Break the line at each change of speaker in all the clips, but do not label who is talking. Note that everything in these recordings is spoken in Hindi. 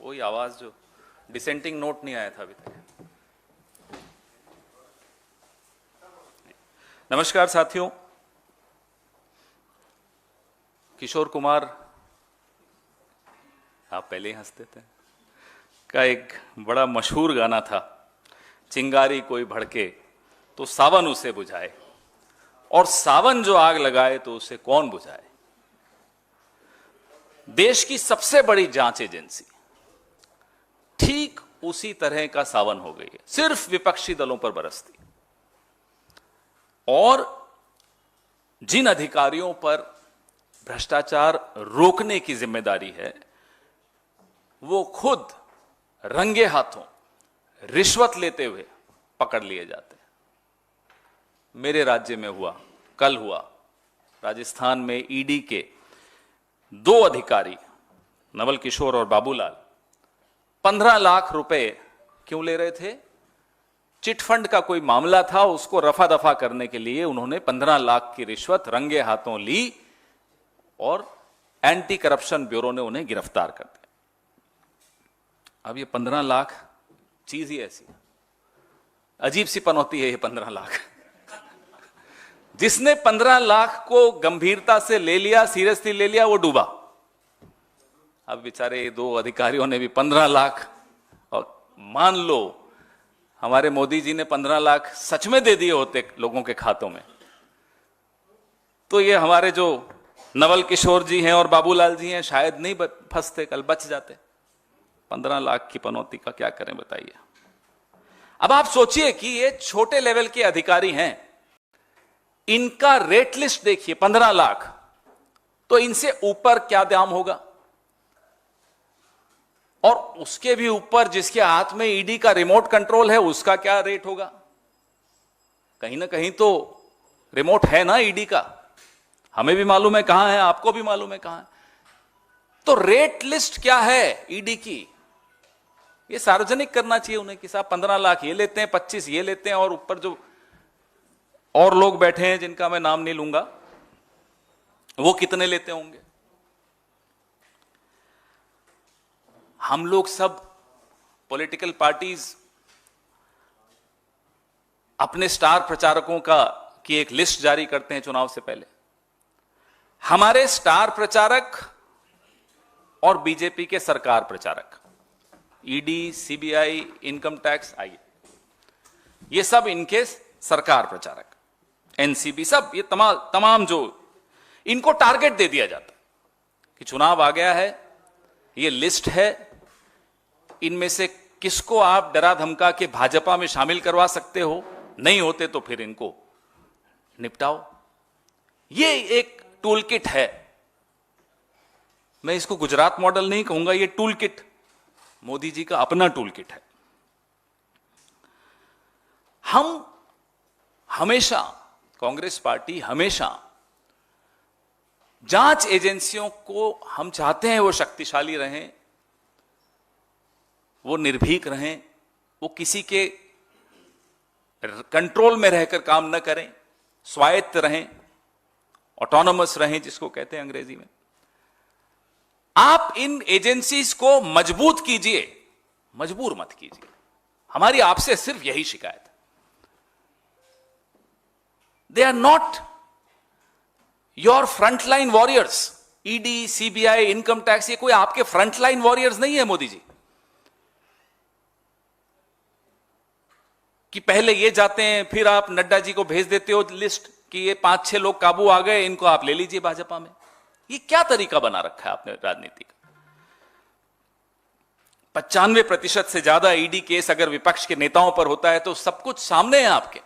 वही आवाज जो डिसेंटिंग नोट नहीं आया था अभी तक। नमस्कार साथियों, किशोर कुमार, आप पहले ही हंसते थे, का एक बड़ा मशहूर गाना था, चिंगारी कोई भड़के तो सावन उसे बुझाए, और सावन जो आग लगाए तो उसे कौन बुझाए। देश की सबसे बड़ी जांच एजेंसी ठीक उसी तरह का सावन हो गई है, सिर्फ विपक्षी दलों पर बरसती। और जिन अधिकारियों पर भ्रष्टाचार रोकने की जिम्मेदारी है, वो खुद रंगे हाथों रिश्वत लेते हुए पकड़ लिए जाते हैं। मेरे राज्य में हुआ, कल हुआ, राजस्थान में ईडी के 2 अधिकारी नवल किशोर और बाबूलाल 15 लाख रुपए क्यों ले रहे थे? चिटफंड का कोई मामला था, उसको रफा दफा करने के लिए उन्होंने 15 लाख की रिश्वत रंगे हाथों ली और एंटी करप्शन ब्यूरो ने उन्हें गिरफ्तार कर दिया। अब ये 15 लाख चीज ही ऐसी अजीब सी पनौती है। ये 15 लाख जिसने 15 लाख को गंभीरता से ले लिया, सीरियसली ले लिया, वो डूबा। अब बेचारे 2 अधिकारियों ने भी 15 लाख, और मान लो हमारे मोदी जी ने 15 लाख सच में दे दिए होते लोगों के खातों में, तो ये हमारे जो नवल किशोर जी हैं और बाबूलाल जी हैं शायद नहीं फंसते, कल बच जाते। 15 लाख की पनौती का क्या करें बताइए। अब आप सोचिए कि ये छोटे लेवल के अधिकारी हैं, इनका रेट लिस्ट देखिए 15 लाख, तो इनसे ऊपर क्या दाम होगा? और उसके भी ऊपर जिसके हाथ में ईडी का रिमोट कंट्रोल है, उसका क्या रेट होगा? कहीं ना कहीं तो रिमोट है ना ईडी का, हमें भी मालूम है कहां है, आपको भी मालूम है कहां है। तो रेट लिस्ट क्या है ईडी की, ये सार्वजनिक करना चाहिए उन्हें कि साहब 15 लाख ये लेते हैं, 25 ये लेते हैं, और ऊपर जो और लोग बैठे हैं जिनका मैं नाम नहीं लूंगा, वो कितने लेते होंगे। हम लोग सब पॉलिटिकल पार्टीज अपने स्टार प्रचारकों की एक लिस्ट जारी करते हैं चुनाव से पहले। हमारे स्टार प्रचारक और बीजेपी के सरकार प्रचारक, ईडी, सीबीआई, इनकम टैक्स, आइए, ये सब इनके सरकार प्रचारक, एनसीबी, सब ये तमाम जो इनको टारगेट दे दिया जाता कि चुनाव आ गया है, ये लिस्ट है, इनमें से किसको आप डरा धमका के भाजपा में शामिल करवा सकते हो, नहीं होते तो फिर इनको निपटाओ। ये एक टूल किट है। मैं इसको गुजरात मॉडल नहीं कहूंगा, ये टूल किट मोदी जी का अपना टूल किट है। हम हमेशा, कांग्रेस पार्टी हमेशा जांच एजेंसियों को हम चाहते हैं वो शक्तिशाली रहें, वो निर्भीक रहें, वो किसी के कंट्रोल में रहकर काम न करें, स्वायत्त रहें, ऑटोनोमस रहें जिसको कहते हैं अंग्रेजी में। आप इन एजेंसीज को मजबूत कीजिए, मजबूर मत कीजिए। हमारी आपसे सिर्फ यही शिकायत है। They are not your frontline warriors. ED, CBI, income tax, ये कोई आपके फ्रंटलाइन वॉरियर्स नहीं है मोदी जी, कि पहले ये जाते हैं फिर आप नड्डा जी को भेज देते हो लिस्ट कि ये 5-6 लोग काबू आ गए, इनको आप ले लीजिए भाजपा में। ये क्या तरीका बना रखा है आपने राजनीति का? 95% से ज्यादा ईडी केस अगर विपक्ष के नेताओं पर होता है तो सब कुछ सामने है आपके।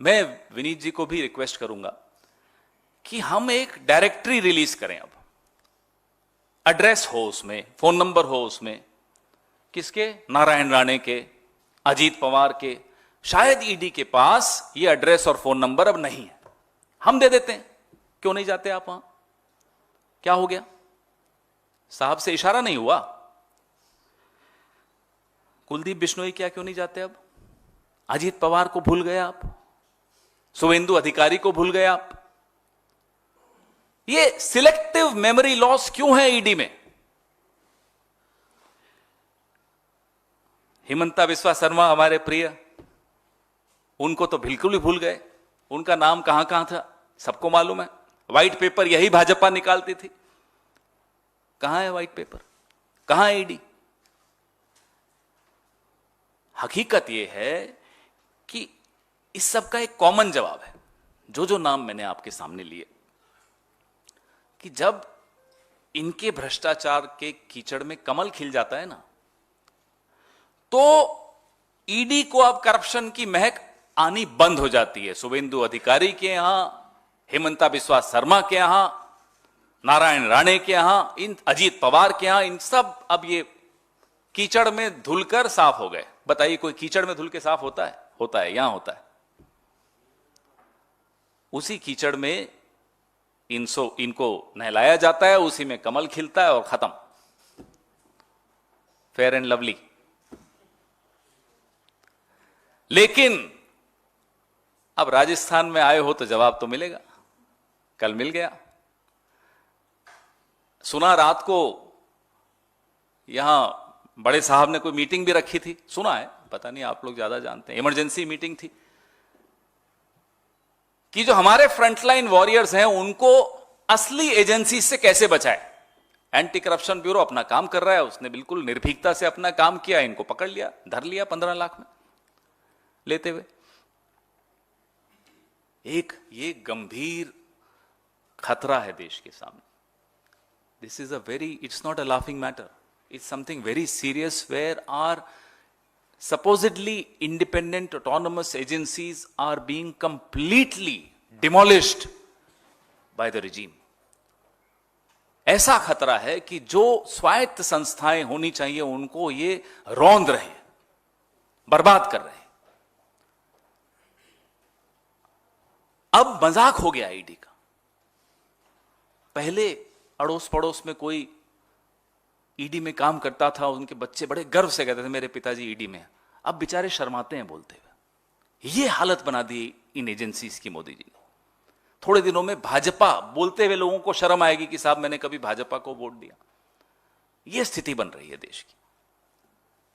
मैं विनीत जी को भी रिक्वेस्ट करूंगा कि हम एक डायरेक्टरी रिलीज करें। अब एड्रेस हो उसमें, फोन नंबर हो उसमें, किसके? नारायण राणे के, अजीत पवार के। शायद ईडी के पास ये एड्रेस और फोन नंबर अब नहीं है, हम दे देते हैं। क्यों नहीं जाते आप वहां? क्या हो गया? साहब से इशारा नहीं हुआ? कुलदीप बिश्नोई क्या क्यों नहीं जाते अब? अजीत पवार को भूल गए आप? शुभेंदु अधिकारी को भूल गए आप? ये सिलेक्टिव मेमोरी लॉस क्यों है ईडी में? हिमंता बिस्वा शर्मा हमारे प्रिय, उनको तो बिल्कुल ही भूल गए। उनका नाम कहां कहां था सबको मालूम है। व्हाइट पेपर यही भाजपा निकालती थी। कहां है व्हाइट पेपर, कहां है ईडी? हकीकत यह है कि इस सब का एक कॉमन जवाब है, जो नाम मैंने आपके सामने लिए, कि जब इनके भ्रष्टाचार के कीचड़ में कमल खिल जाता है ना, तो ईडी को अब करप्शन की महक आनी बंद हो जाती है। शुभेंदु अधिकारी के यहां, हेमंता बिस्वा शर्मा के यहां, नारायण राणे के यहां, इन अजीत पवार के यहां, इन सब अब ये कीचड़ में धुलकर साफ हो गए। बताइए कोई कीचड़ में धुल के साफ होता है? होता है, यहां होता है। उसी कीचड़ में इनको नहलाया जाता है, उसी में कमल खिलता है और खत्म, फेयर एंड लवली। लेकिन अब राजस्थान में आए हो तो जवाब तो मिलेगा। कल मिल गया। सुना रात को यहां बड़े साहब ने कोई मीटिंग भी रखी थी, सुना है, पता नहीं आप लोग ज्यादा जानते हैं। इमरजेंसी मीटिंग थी कि जो हमारे फ्रंटलाइन वॉरियर्स हैं उनको असली एजेंसी से कैसे बचाए। एंटी करप्शन ब्यूरो अपना काम कर रहा है, उसने बिल्कुल निर्भीकता से अपना काम किया, इनको पकड़ लिया, धर लिया 15 लाख में लेते हुए। एक ये गंभीर खतरा है देश के सामने। This is it's not a laughing matter, it's something very serious, where are supposedly independent autonomous agencies are being completely demolished by the regime. ऐसा खतरा है कि जो स्वायत्त संस्थाएं होनी चाहिए उनको ये रौंद रहे हैं, बर्बाद कर रहे हैं। अब मजाक हो गया ईडी का। पहले अड़ोस पड़ोस में कोई ईडी में काम करता था, उनके बच्चे बड़े गर्व से कहते थे मेरे पिताजी ईडी में। अब बेचारे शर्माते हैं बोलते हुए। ये हालत बना दी इन एजेंसीज की मोदी जी ने। थोड़े दिनों में भाजपा बोलते हुए लोगों को शर्म आएगी कि साहब मैंने कभी भाजपा को वोट दिया। ये स्थिति बन रही है देश की।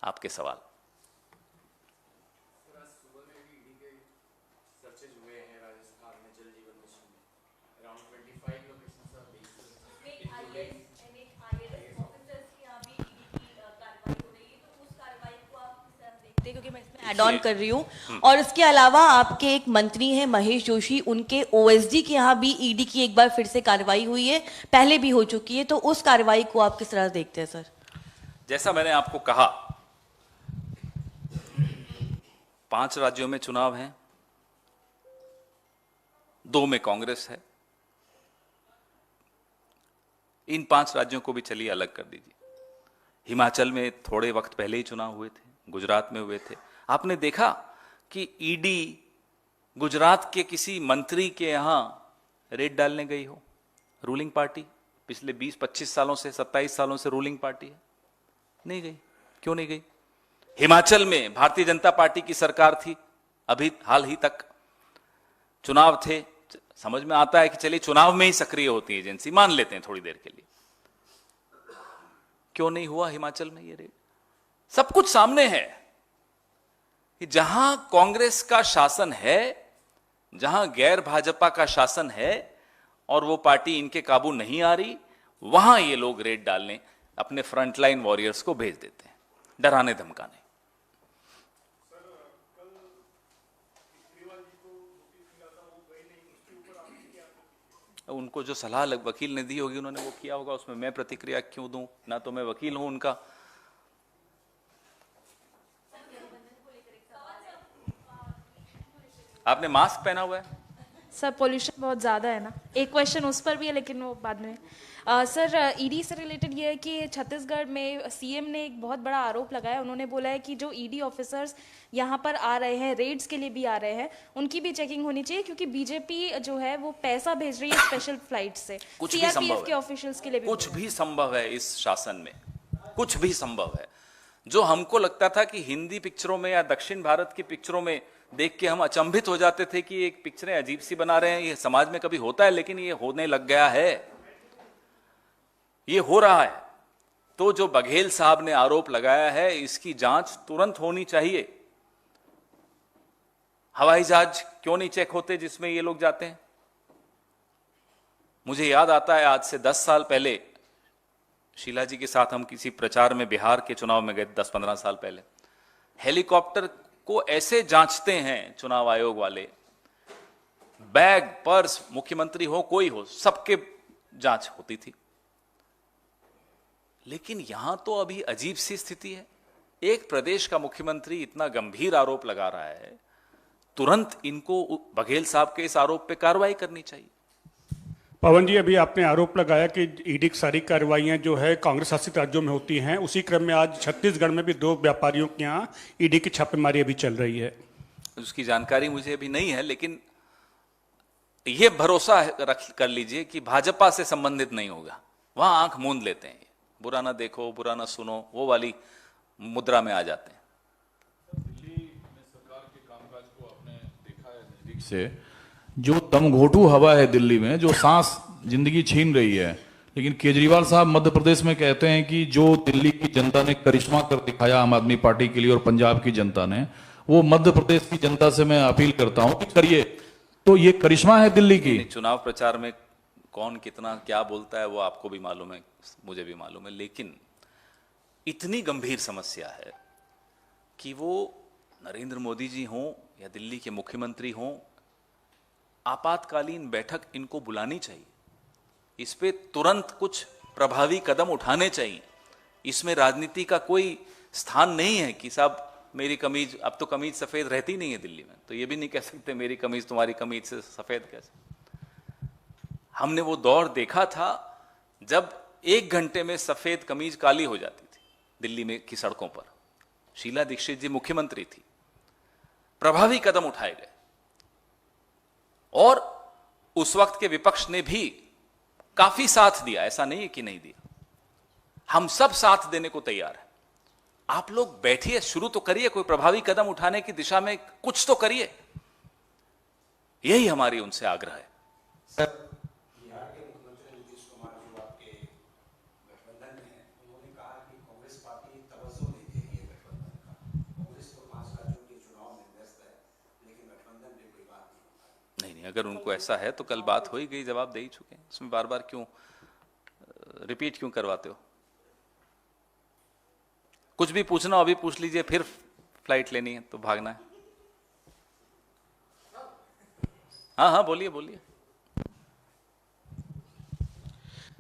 आपके सवाल।
क्योंकि मैं इसमें ऐड ऑन कर रही हूँ। और इसके अलावा आपके एक मंत्री हैं महेश जोशी, उनके ओएसडी के यहाँ भी ईडी की एक बार फिर से कार्रवाई हुई है, पहले भी हो चुकी है, तो उस कार्रवाई को आप किस तरह देखते हैं सर?
जैसा मैंने आपको कहा, 5 राज्यों में चुनाव हैं, 2 में कांग्रेस है। इन 5 राज्यों को भी चलिए अलग कर दीजिए। हिमाचल में थोड़े वक्त पहले ही चुनाव हुए थे, गुजरात में हुए थे। आपने देखा कि ईडी गुजरात के किसी मंत्री के यहां रेड डालने गई हो? रूलिंग पार्टी पिछले 20-25 सालों से, 27 सालों से रूलिंग पार्टी है, नहीं गई। क्यों नहीं गई? हिमाचल में भारतीय जनता पार्टी की सरकार थी, अभी हाल ही तक चुनाव थे। समझ में आता है कि चलिए चुनाव में ही सक्रिय होती है एजेंसी, मान लेते हैं थोड़ी देर के लिए। क्यों नहीं हुआ हिमाचल में ये रेड? सब कुछ सामने है कि जहां कांग्रेस का शासन है, जहां गैर भाजपा का शासन है और वो पार्टी इनके काबू नहीं आ रही, वहां ये लोग रेड डालने अपने फ्रंटलाइन वॉरियर्स को भेज देते हैं, डराने धमकाने। उनको जो सलाह वकील ने दी होगी उन्होंने वो किया होगा, उसमें मैं प्रतिक्रिया क्यों दूं? ना तो मैं वकील हूं उनका। आपने मास्क पहना हुआ है
सर, पोल्यूशन बहुत ज़्यादा है ना। एक क्वेश्चन उस पर भी है लेकिन वो बाद में। सर, ईडी से रिलेटेड ये है कि छत्तीसगढ़ में सीएम ने एक बहुत बड़ा आरोप लगाया। उन्होंने बोला है कि जो ईडी ऑफिसर्स यहाँ पर आ रहे हैं, रेड्स के लिए भी आ रहे हैं, उनकी भी चेकिंग होनी चाहिए, क्योंकि बीजेपी जो है वो पैसा भेज रही है स्पेशल फ्लाइट से सीआरपीएफ के ऑफिशियल्स के लिए भी।
कुछ भी संभव है इस शासन में, कुछ भी संभव है। जो हमको लगता था कि हिंदी पिक्चरों में या दक्षिण भारत की पिक्चरों में देख के हम अचंभित हो जाते थे कि एक पिक्चरें अजीब सी बना रहे हैं, ये समाज में कभी होता है, लेकिन ये होने लग गया है, ये हो रहा है। तो जो बघेल साहब ने आरोप लगाया है इसकी जांच तुरंत होनी चाहिए। हवाई जहाज क्यों नहीं चेक होते जिसमें ये लोग जाते हैं? मुझे याद आता है आज से 10 साल पहले शीला जी के साथ हम किसी प्रचार में बिहार के चुनाव में गए, 10-15 साल पहले। हेलीकॉप्टर को ऐसे जांचते हैं चुनाव आयोग वाले, बैग पर्स, मुख्यमंत्री हो कोई हो, सबके जांच होती थी। लेकिन यहां तो अभी अजीब सी स्थिति है। एक प्रदेश का मुख्यमंत्री इतना गंभीर आरोप लगा रहा है, तुरंत इनको बघेल साहब के इस आरोप पे कार्रवाई करनी चाहिए।
पवन जी, अभी आपने आरोप लगाया कि ईडी की सारी कार्रवाइयां जो है कांग्रेस शासित राज्यों में होती हैं। उसी क्रम में आज छत्तीसगढ़ में भी 2 व्यापारियों के यहाँ ईडी की छापेमारी अभी चल रही है।
उसकी जानकारी मुझे अभी नहीं है, लेकिन यह भरोसा कर लीजिए कि भाजपा से संबंधित नहीं होगा। वहां आंख मूंद लेते हैं, बुरा ना देखो, बुरा ना सुनो, वो वाली मुद्रा में आ जाते हैं।
दिल्ली में सरकार के कामकाज को आपने देखा है नजदीक से। जो दमघोटू हवा है दिल्ली में, जो सांस जिंदगी छीन रही है, लेकिन केजरीवाल साहब मध्य प्रदेश में कहते हैं कि जो दिल्ली की जनता ने करिश्मा कर दिखाया आम आदमी पार्टी के लिए और पंजाब की जनता ने, वो मध्य प्रदेश की जनता से मैं अपील करता हूं कि करिए। तो ये करिश्मा है दिल्ली की।
चुनाव प्रचार में कौन कितना क्या बोलता है वो आपको भी मालूम है, मुझे भी मालूम है, लेकिन इतनी गंभीर समस्या है कि वो नरेंद्र मोदी जी हों या दिल्ली के मुख्यमंत्री हों, आपातकालीन बैठक इनको बुलानी चाहिए। इस पे तुरंत कुछ प्रभावी कदम उठाने चाहिए। इसमें राजनीति का कोई स्थान नहीं है कि साहब मेरी कमीज, अब तो कमीज सफेद रहती नहीं है दिल्ली में, तो ये भी नहीं कह सकते मेरी कमीज तुम्हारी कमीज से सफेद कैसे। हमने वो दौर देखा था जब 1 घंटे में सफेद कमीज काली हो जाती थी दिल्ली में की सड़कों पर। शीला दीक्षित जी मुख्यमंत्री थी, प्रभावी कदम उठाए गए और उस वक्त के विपक्ष ने भी काफी साथ दिया, ऐसा नहीं है कि नहीं दिया। हम सब साथ देने को तैयार हैं। आप लोग बैठिए, शुरू तो करिए, कोई प्रभावी कदम उठाने की दिशा में कुछ तो करिए। यही हमारी उनसे आग्रह है।
सर, बिहार के मुख्यमंत्री नीतीश कुमार जो आपके गठबंधन में हैं, उन्होंने कहा कि कांग्रेस पार्टी तवज्जो नहीं दे रही है गठबंधन का। कांग्रेस तो 5 राज्यों के चुनाव में व्यस्त है, लेकिन गठबंधन में कोई बात नहीं हो पाई।
नहीं, अगर उनको ऐसा है तो कल बात हो ही गई, जवाब दे ही चुके हैं। उसमें बार बार क्यों रिपीट क्यों करवाते हो? कुछ भी पूछना अभी पूछ लीजिए, फिर फ्लाइट लेनी है तो भागना है। हाँ हाँ, बोलिए बोलिए।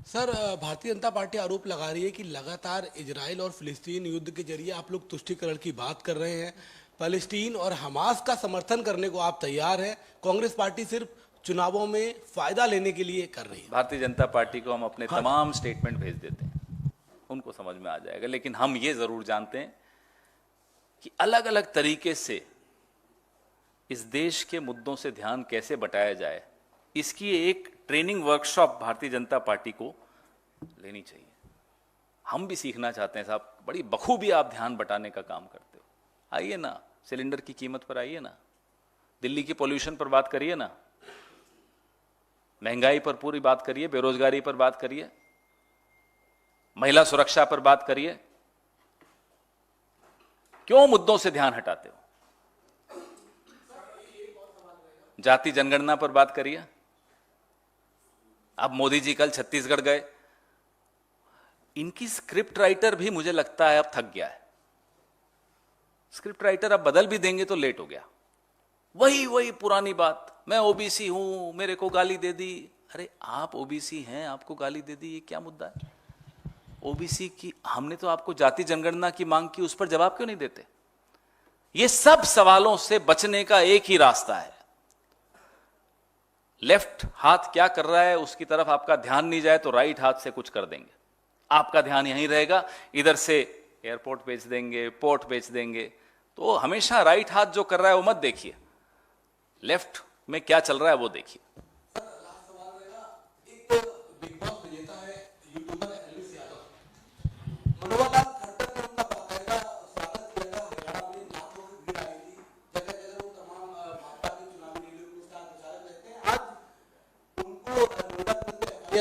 सर, भारतीय जनता पार्टी आरोप लगा रही है कि लगातार इजराइल और फिलिस्तीन युद्ध के जरिए आप लोग तुष्टीकरण की बात कर रहे हैं। पैलेस्टीन और हमास का समर्थन करने को आप तैयार हैं। कांग्रेस पार्टी सिर्फ चुनावों में फायदा लेने के लिए कर रही है।
भारतीय जनता पार्टी को हम अपने तमाम स्टेटमेंट भेज देते हैं, उनको समझ में आ जाएगा। लेकिन हम ये जरूर जानते हैं कि अलग अलग तरीके से इस देश के मुद्दों से ध्यान कैसे बटाया जाए, इसकी एक training workshop Bharatiya Janata party को लेनी चाहिए। हम भी सीखना चाहते हैं साहब, बड़ी बखूबी आप ध्यान बटाने का काम करते हो। आइए ना, सिलेंडर की कीमत पर आइए ना, दिल्ली की पॉल्यूशन पर बात करिए ना, महंगाई पर पूरी बात करिए, बेरोजगारी पर बात करिए, महिला सुरक्षा पर बात करिए। क्यों मुद्दों से ध्यान हटाते हो? जाति जनगणना पर बात करिए। अब मोदी जी कल छत्तीसगढ़ गए, इनकी स्क्रिप्ट राइटर भी मुझे लगता है अब थक गया है। स्क्रिप्ट राइटर अब बदल भी देंगे तो लेट हो गया, वही पुरानी बात, मैं ओबीसी हूं, मेरे को गाली दे दी। अरे आप ओबीसी हैं, आपको गाली दे दी, ये क्या मुद्दा है? ओबीसी की हमने तो आपको जाति जनगणना की मांग की, उस पर जवाब क्यों नहीं देते? ये सब सवालों से बचने का एक ही रास्ता है। लेफ्ट हाथ क्या कर रहा है उसकी तरफ आपका ध्यान नहीं जाए तो राइट हाथ से कुछ कर देंगे, आपका ध्यान यहीं रहेगा। इधर से एयरपोर्ट बेच देंगे, पोर्ट बेच देंगे। तो हमेशा राइट हाथ जो कर रहा है वो मत देखिए, लेफ्ट में क्या चल रहा है वो देखिए।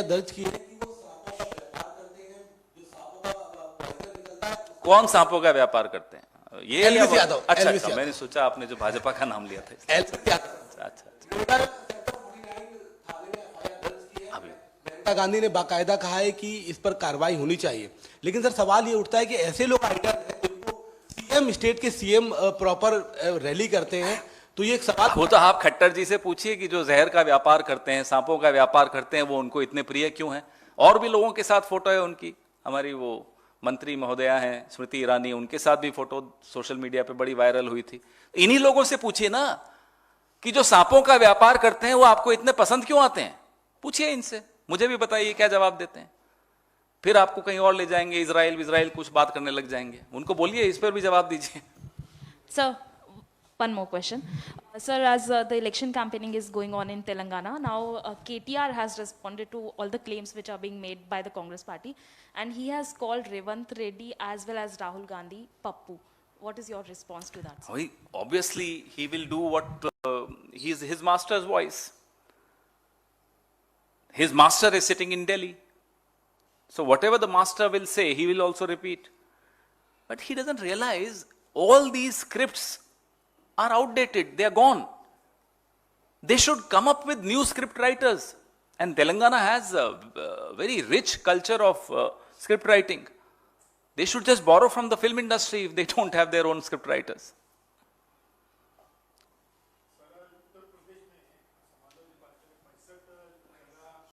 दर्ज की है कि वो सरापा शिकार करते हैं, जो सांपों का
कौन सांपों का व्यापार करते हैं? ये
एलवीस
या-
यादव,
अच्छा
एलवीस
अच्छा,
यादव।
मैंने सोचा आपने जो भाजपा का नाम लिया था।
एलवीस यादव।
अच्छा अच्छा अच्छा। अभी
मेनका गांधी ने बाकायदा कहा है कि इस पर कार्रवाई होनी चाहिए, लेकिन सर सवाल ये उठता है कि ऐसे लोग आइडिया सीएम, स्टेट के सीएम प्रॉपर रैली करते हैं, तो ये एक सवाल।
वो तो आप खट्टर जी से पूछिए कि जो जहर का व्यापार करते हैं, सांपों का व्यापार करते हैं, वो उनको इतने प्रिय क्यों हैं? और भी लोगों के साथ फोटो है उनकी, हमारी वो मंत्री महोदया हैं स्मृति ईरानी, उनके साथ भी फोटो सोशल मीडिया पे बड़ी वायरल हुई थी। इन्हीं लोगों से पूछिए ना कि जो सांपों का व्यापार करते हैं वो आपको इतने पसंद क्यों आते हैं? पूछिए इनसे, मुझे भी बताइए क्या जवाब देते हैं। फिर आपको कहीं और ले जाएंगे, इजराइल कुछ बात करने लग जाएंगे। उनको बोलिए, इस पर भी जवाब दीजिए।
Sir, one more question. Sir, as the election campaigning is going on in Telangana, now KTR has responded to all the claims which are being made by the Congress party, and he has called Revant Reddy as well as Rahul Gandhi Pappu. What is your response to that, sir?
Obviously, he will do what his master's voice. His master is sitting in Delhi. So whatever the master will say, he will also repeat. But he doesn't realize all these scripts are outdated. They are gone. They should come up with new script writers. And Telangana has a very rich culture of script writing. They should just borrow from the film industry if they don't have their own script writers.